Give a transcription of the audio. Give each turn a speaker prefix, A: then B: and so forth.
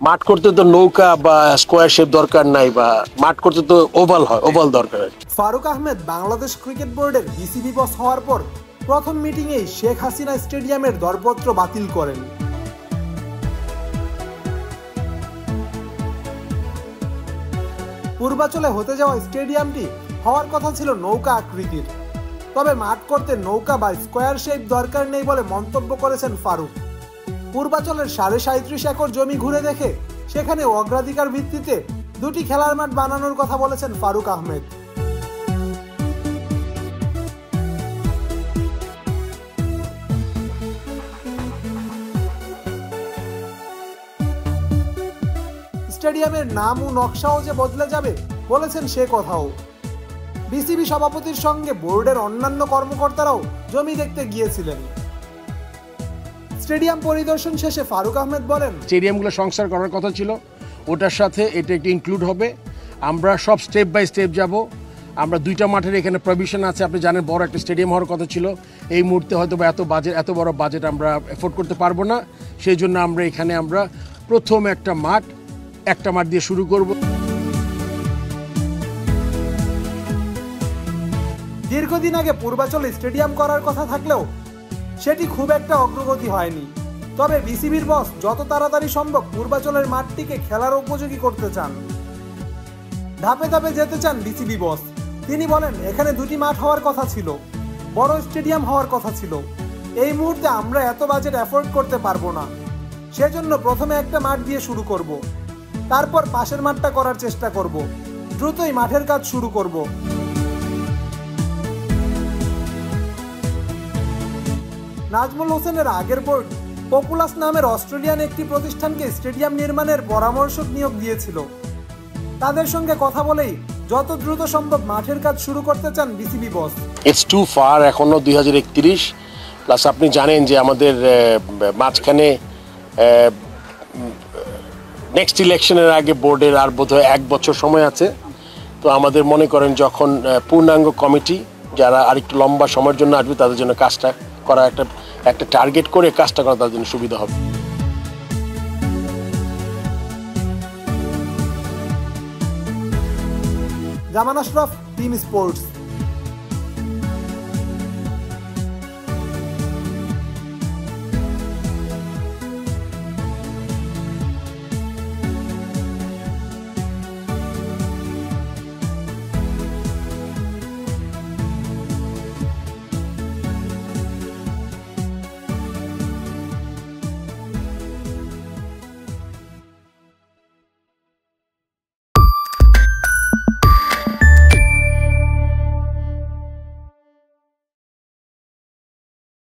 A: মাঠ করতে তো নৌকা বা স্কোয়ার শেপ দরকার নাই, বা মাঠ করতে তো ওভাল হয়, ওভাল দরকার।
B: ফারুক আহমেদ বাংলাদেশ ক্রিকেট বোর্ডের বিসিবি বস হওয়ার পর প্রথম মিটিংয়েই শেখ হাসিনা স্টেডিয়ামের দরপত্র বাতিল করেন। পূর্বাচলে হতে যাওয়া স্টেডিয়ামটি হওয়ার কথা ছিল নৌকা আকৃতির, তবে মাঠ করতে নৌকা বা স্কোয়ার শেপ দরকার নেই বলে মন্তব্য করেছেন ফারুক। পূর্বাচলের 37.5 একর জমি ঘুরে দেখে সেখানে অগ্রাধিকার ভিত্তিতে দুটি খেলার মাঠ বানানোর কথা বলেছেন ফারুক আহমেদ। স্টেডিয়ামের নাম ও নকশাও যে বদলে যাবে বলেছেন সে কথাও। বিসিবি সভাপতির সঙ্গে বোর্ডের অন্যান্য কর্মকর্তারাও জমি দেখতে গিয়েছিলেন। স্টেডিয়াম পরিদর্শন শেষে ফারুক আহমেদ বলেন,
A: স্টেডিয়ামগুলো সংস্কার করার কথা ছিল, ওটার সাথে এটা একটি ইনক্লুড হবে। আমরা সব স্টেপ বাই স্টেপ যাব। আমরা দুইটা মাঠের এখানে প্রভিশন আছে, আপনি জানেন বড় একটা স্টেডিয়াম হওয়ার কথা ছিল। এই মুহূর্তে হয়তো বা এত বড় বাজেট আমরা এফোর্ড করতে পারবো না, সেই জন্য আমরা এখানে প্রথম একটা মাঠ দিয়ে শুরু করব।
B: দীর্ঘদিন আগে পূর্বাচলে স্টেডিয়াম করার কথা থাকলেও সেটি খুব একটা অগ্রগতি হয়নি। তবে বিসিবির বস যত তাড়াতাড়ি সম্ভব পূর্বাচলের মাঠটিকে খেলার উপযোগী করতে চান। ধাপে ধাপে যেতে চান বিসিবি বস। তিনি বলেন, এখানে দুটি মাঠ হওয়ার কথা ছিল, বড় স্টেডিয়াম হওয়ার কথা ছিল। এই মুহূর্তে আমরা এত বাজেট অ্যাফোর্ড করতে পারবো না, সেজন্য প্রথমে একটা মাঠ দিয়ে শুরু করব, তারপর পাশের মাঠটা করার চেষ্টা করব, দ্রুতই মাঠের কাজ শুরু করব। নাজমুল হোসেনের আগের বোর্ড পপুলাস নামের অস্ট্রেলিয়ান একটি প্রতিষ্ঠানকে স্টেডিয়াম নির্মাণের পরামর্শক নিয়োগ দিয়েছিল। তাদের সঙ্গে কথা বলেই যত দ্রুত সম্ভব মাঠের কাজ শুরু করতে চান BCB boss.
A: It's too far, এখনো 2031, প্লাস আপনি জানেন যে আমাদের মাঝখানে নেক্সট ইলেকশনের আগে বোর্ডের আর বোধহয় 1 বছর সময় আছে। তো আমাদের মনে করেন যখন পূর্ণাঙ্গ কমিটি যারা আরেকটু লম্বা সময়ের জন্য আসবে তাদের জন্য কাজটা করা একটা টার্গেট করে কাজটা করা তাদের জন্য সুবিধা হবে।
B: জামান আশরাফ, টিম স্পোর্টস।